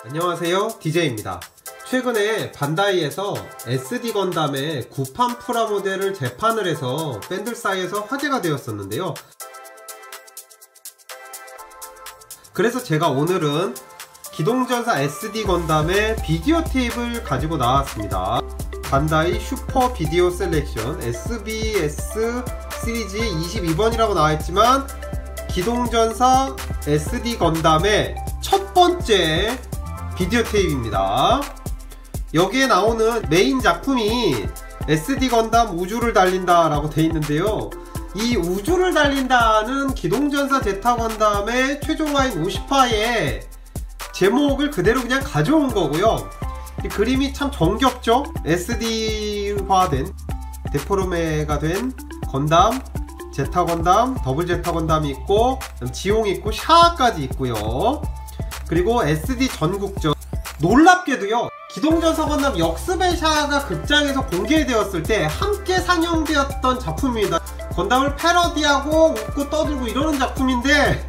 안녕하세요, DJ입니다. 최근에 반다이에서 SD 건담의 구판 프라모델을 재판을 해서 팬들 사이에서 화제가 되었었는데요. 그래서 제가 오늘은 기동전사 SD 건담의 비디오 테이프를 가지고 나왔습니다. 반다이 슈퍼 비디오 셀렉션 SBS 시리즈 22번이라고 나와있지만 기동전사 SD 건담의 첫 번째 비디오 테이프입니다. 여기에 나오는 메인 작품이 SD 건담 우주를 달린다 라고 되어 있는데요, 이 우주를 달린다는 기동전사 제타 건담의 최종화인 50화의 제목을 그대로 그냥 가져온 거고요. 이 그림이 참 정겹죠? SD화된 데포르메가 된 건담, 제타 건담, 더블 제타 건담이 있고 지용이 있고 샤아까지 있고요. 그리고 SD 전국전, 놀랍게도요, 기동전사 건담 역습의 샤아가 극장에서 공개되었을 때 함께 상영되었던 작품입니다. 건담을 패러디하고 웃고 떠들고 이러는 작품인데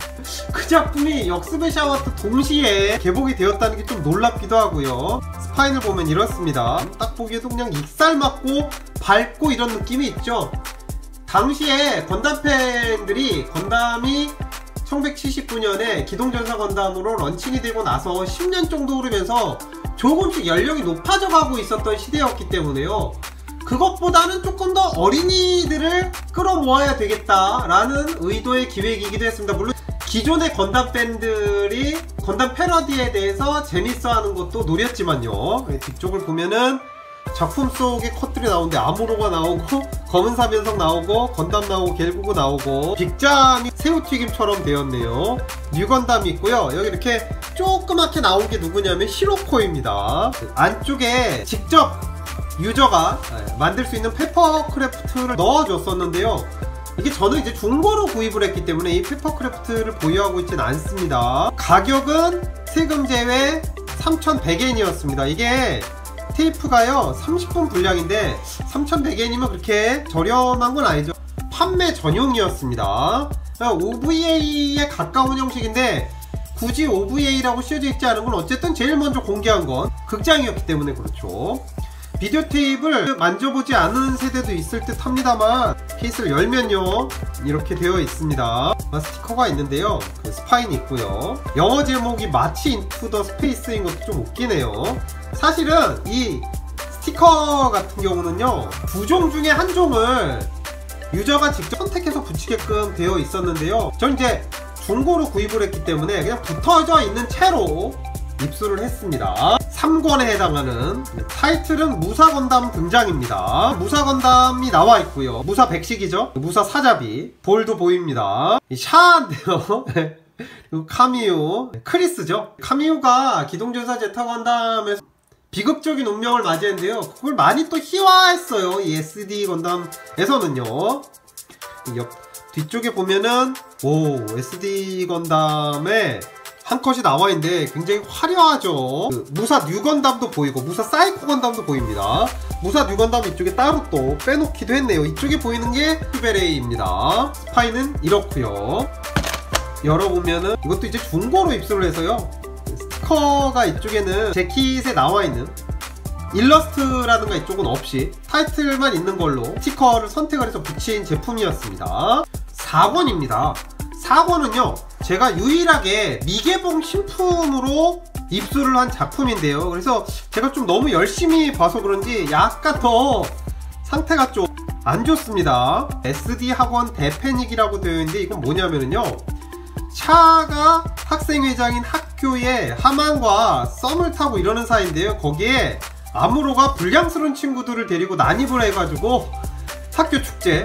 그 작품이 역습의 샤아와 또 동시에 개봉이 되었다는 게 좀 놀랍기도 하고요. 스파인을 보면 이렇습니다. 딱 보기에도 그냥 익살 맞고 밝고 이런 느낌이 있죠. 당시에 건담 팬들이 건담이 1979년에 기동전사 건담으로 런칭이 되고 나서 10년 정도 흐르면서 조금씩 연령이 높아져 가고 있었던 시대였기 때문에요, 그것보다는 조금 더 어린이들을 끌어모아야 되겠다라는 의도의 기획이기도 했습니다. 물론 기존의 건담 팬들이 건담 패러디에 대해서 재밌어하는 것도 노렸지만요, 뒤쪽을 보면은 작품 속에 컷들이 나오는데 아무로가 나오고 검은 사면석 나오고 건담 나오고 겔구구 나오고 빅잠이 새우튀김처럼 되었네요. 뉴건담이 있고요. 여기 이렇게 조그맣게 나온 게 누구냐면 시로코입니다. 안쪽에 직접 유저가 만들 수 있는 페퍼크래프트를 넣어줬었는데요, 이게 저는 이제 중고로 구입을 했기 때문에 이 페퍼크래프트를 보유하고 있진 않습니다. 가격은 세금 제외 3,100엔이었습니다. 이게 테이프가요 30분 분량인데 3,100엔이면 그렇게 저렴한 건 아니죠. 판매 전용이었습니다. OVA에 가까운 형식인데 굳이 OVA라고 씌워져 있지 않은 건 어쨌든 제일 먼저 공개한 건 극장이었기 때문에 그렇죠. 비디오 테이프를 만져보지 않은 세대도 있을 듯 합니다만 케이스를 열면요 이렇게 되어 있습니다. 스티커가 있는데요, 그 스파인이 있고요. 영어 제목이 마치 인투 더 스페이스인 것도 좀 웃기네요. 사실은 이 스티커 같은 경우는요, 두 종 중에 한 종을 유저가 직접 선택해서 붙이게끔 되어 있었는데요, 전 이제 중고로 구입을 했기 때문에 그냥 붙어져 있는 채로 입수를 했습니다. 3권에 해당하는 타이틀은 무사 건담 등장입니다. 무사 건담이 나와 있고요. 무사 백식이죠. 무사 사자비 볼도 보입니다. 이 샤아인데요. 그리고 카미우, 크리스죠. 카미우가 기동전사 제타 건담에서 비극적인 운명을 맞이했는데요, 그걸 많이 또 희화했어요, 이 SD 건담에서는요. 뒤쪽에 보면은 SD 건담에 한 컷이 나와있는데 굉장히 화려하죠. 무사 뉴 건담도 보이고 무사 사이코 건담도 보입니다. 무사 뉴 건담 이쪽에 따로 또 빼놓기도 했네요. 이쪽에 보이는 게 큐베레이입니다. 스파이는 이렇고요. 열어보면은 이것도 이제 중고로 입수를 해서요, 스티커가 이쪽에는 재킷에 나와있는 일러스트라든가 이쪽은 없이 타이틀만 있는 걸로 스티커를 선택을 해서 붙인 제품이었습니다. 4권입니다 4권은요 제가 유일하게 미개봉 신품으로 입수를 한 작품인데요, 그래서 제가 좀 너무 열심히 봐서 그런지 약간 더 상태가 좀 안 좋습니다. SD 학원 대패닉이라고 되어 있는데 이건 뭐냐면요, 샤아가 학생회장인 학교에 하만과 썸을 타고 이러는 사이인데요, 거기에 아무로가 불량스러운 친구들을 데리고 난입을 해가지고 학교 축제,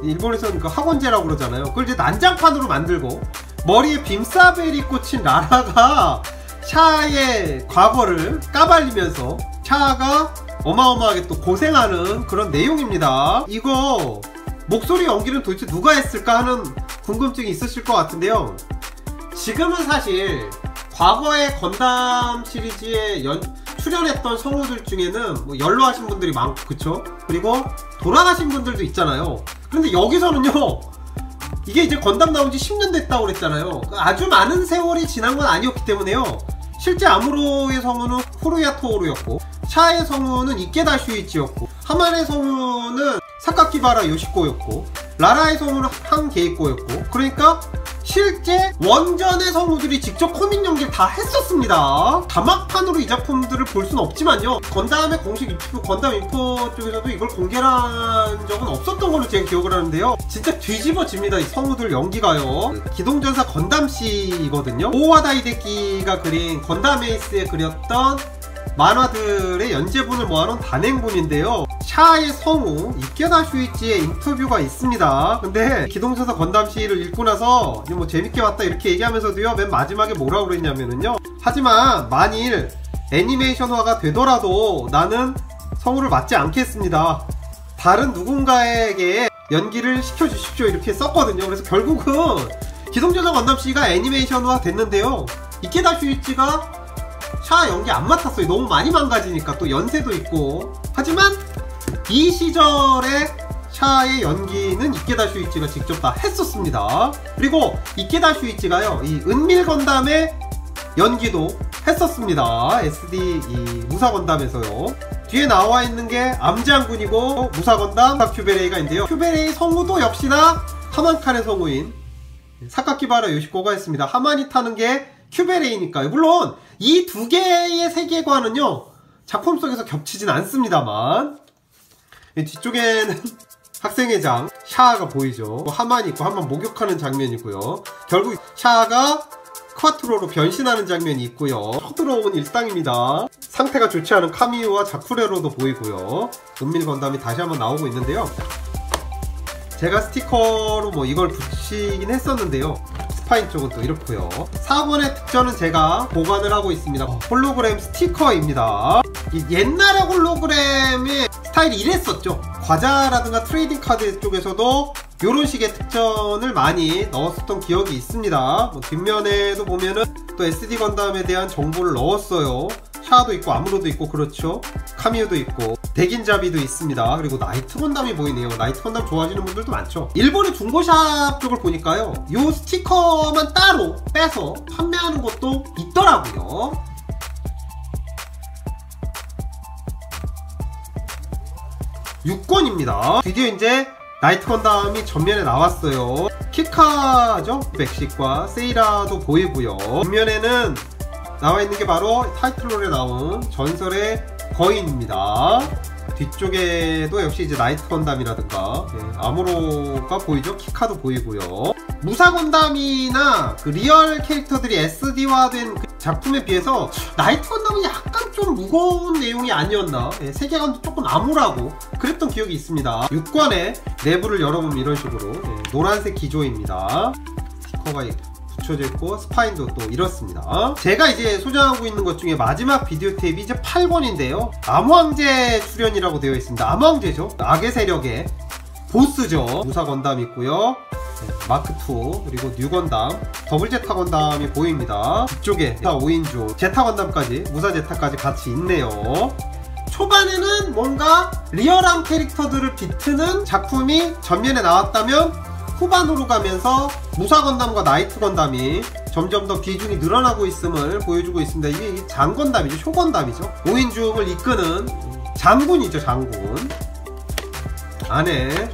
일본에서는 그 학원제라고 그러잖아요, 그걸 이제 난장판으로 만들고 머리에 빔사벨이 꽂힌 라라가 샤아의 과거를 까발리면서 샤아가 어마어마하게 또 고생하는 그런 내용입니다. 이거 목소리 연기는 도대체 누가 했을까 하는 궁금증이 있으실 것 같은데요, 지금은 사실 과거의 건담 시리즈에 출연했던 성우들 중에는 뭐 연로하신 분들이 많고 그쵸? 그리고 돌아가신 분들도 있잖아요. 그런데 여기서는요, 이게 이제 건담 나온 지 10년 됐다고 그랬잖아요. 아주 많은 세월이 지난 건 아니었기 때문에요, 실제 아무로의 성우는 후루야 토오루였고, 샤의 성우는 이케다 슈이치였고, 하만의 성우는 사카키바라 요시코였고, 라라의 성우는 한 게이코였고, 그러니까 실제 원전의 성우들이 직접 코믹 연기를 다 했었습니다. 자막판으로 이 작품들을 볼 수는 없지만요, 건담의 공식 유튜브 건담 인포 쪽에서도 이걸 공개를 한 적은 없었던 걸로 제가 기억을 하는데요, 진짜 뒤집어집니다. 이 성우들 연기가요. 기동전사 건담씨이거든요. 오와다 히데키가 그린 건담 에이스에 그렸던 만화들의 연재분을 모아놓은 단행본인데요, 샤의 성우 이케다 슈이치의 인터뷰가 있습니다. 근데 기동전사 건담씨를 읽고 나서 뭐 재밌게 봤다 이렇게 얘기하면서도요, 맨 마지막에 뭐라고 그랬냐면은요, 하지만 만일 애니메이션화가 되더라도 나는 성우를 맡지 않겠습니다. 다른 누군가에게 연기를 시켜주십시오, 이렇게 썼거든요. 그래서 결국은 기동전사 건담씨가 애니메이션화 됐는데요, 이케다 슈이치가 샤 연기 안 맡았어요. 너무 많이 망가지니까, 또 연세도 있고. 하지만 이 시절에 샤의 연기는 이케다 슈이치가 직접 다 했었습니다. 그리고 이케다 슈이치가요, 이 은밀 건담의 연기도 했었습니다. SD 이 무사 건담에서요. 뒤에 나와 있는 게 암장군이고 무사 건담 큐베레이가 있는데요, 큐베레이 성우도 역시나 하만칸의 성우인 사카키바라 요시코가 했습니다. 하만이 타는 게 큐베레이니까요. 물론 이 두 개의 세계관은요, 작품 속에서 겹치진 않습니다만, 뒤쪽에는 학생회장 샤아가 보이죠. 하만이 있고 하만 목욕하는 장면이고요. 결국 샤아가 쿼트로로 변신하는 장면이 있고요. 쳐들어온 일당입니다. 상태가 좋지 않은 카미우와 자쿠레로도 보이고요. 은밀 건담이 다시 한번 나오고 있는데요, 제가 스티커로 뭐 이걸 붙이긴 했었는데요, 스파인 쪽은 또 이렇고요. 4번의 특전은 제가 보관을 하고 있습니다. 홀로그램 스티커입니다. 옛날에 홀로그램의 스타일이 이랬었죠. 과자라든가 트레이딩 카드 쪽에서도 이런 식의 특전을 많이 넣었었던 기억이 있습니다. 뭐 뒷면에도 보면은 또 SD 건담에 대한 정보를 넣었어요. 샤도 있고 아무로도 있고, 그렇죠. 카미우도 있고 대긴자비도 있습니다. 그리고 나이트 건담이 보이네요. 나이트 건담 좋아하시는 분들도 많죠. 일본의 중고샵 쪽을 보니까요, 요 스티커만 따로 빼서 판매하는 것도 있더라고요. (6권입니다) 드디어 이제 나이트 건담이 전면에 나왔어요. 키카죠? 맥식과 세이라도 보이고요. 뒷면에는 나와 있는 게 바로 타이틀롤에 나온 전설의 거인입니다. 뒤쪽에도 역시 이제 나이트 건담이라든가 아무로가 보이죠? 키카도 보이고요. 무사 건담이나 그 리얼 캐릭터들이 SD화된 그 작품에 비해서 나이트 건담은 약간 좀 무거운 내용이 아니었나, 세계관도 조금 암울하고 그랬던 기억이 있습니다. 6권의 내부를 열어보면 이런 식으로 노란색 기조입니다. 스티커가 붙여져 있고 스파인도 또 이렇습니다. 제가 이제 소장하고 있는 것 중에 마지막 비디오 테이프 이제 8권인데요 암왕제 출연이라고 되어 있습니다. 암왕제죠, 악의 세력의 보스죠. 무사 건담 있고요, 마크2 그리고 뉴 건담, 더블 제타 건담이 보입니다. 뒤쪽에 5인조 제타 건담까지, 무사 제타까지 같이 있네요. 초반에는 뭔가 리얼한 캐릭터들을 비트는 작품이 전면에 나왔다면, 후반으로 가면서 무사 건담과 나이트 건담이 점점 더 비중이 늘어나고 있음을 보여주고 있습니다. 이게 장건담이죠, 쇼건담이죠. 5인중을 이끄는 장군이죠, 장군. 안에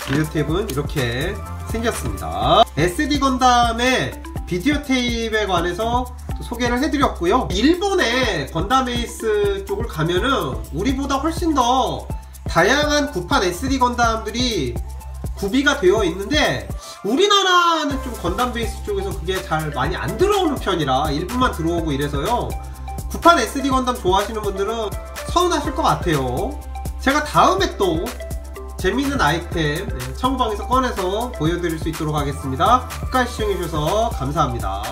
비디오 테이프는 이렇게 생겼습니다. SD 건담의 비디오 테이프에 관해서 소개를 해드렸고요. 일본의 건담 에이스 쪽을 가면은 우리보다 훨씬 더 다양한 구판 SD 건담들이 구비가 되어 있는데, 우리나라는 좀 건담 베이스 쪽에서 그게 잘 많이 안 들어오는 편이라 일부만 들어오고 이래서요, 구판 SD 건담 좋아하시는 분들은 서운하실 것 같아요. 제가 다음에 또 재밌는 아이템 청구방에서 꺼내서 보여드릴 수 있도록 하겠습니다. 끝까지 시청해주셔서 감사합니다.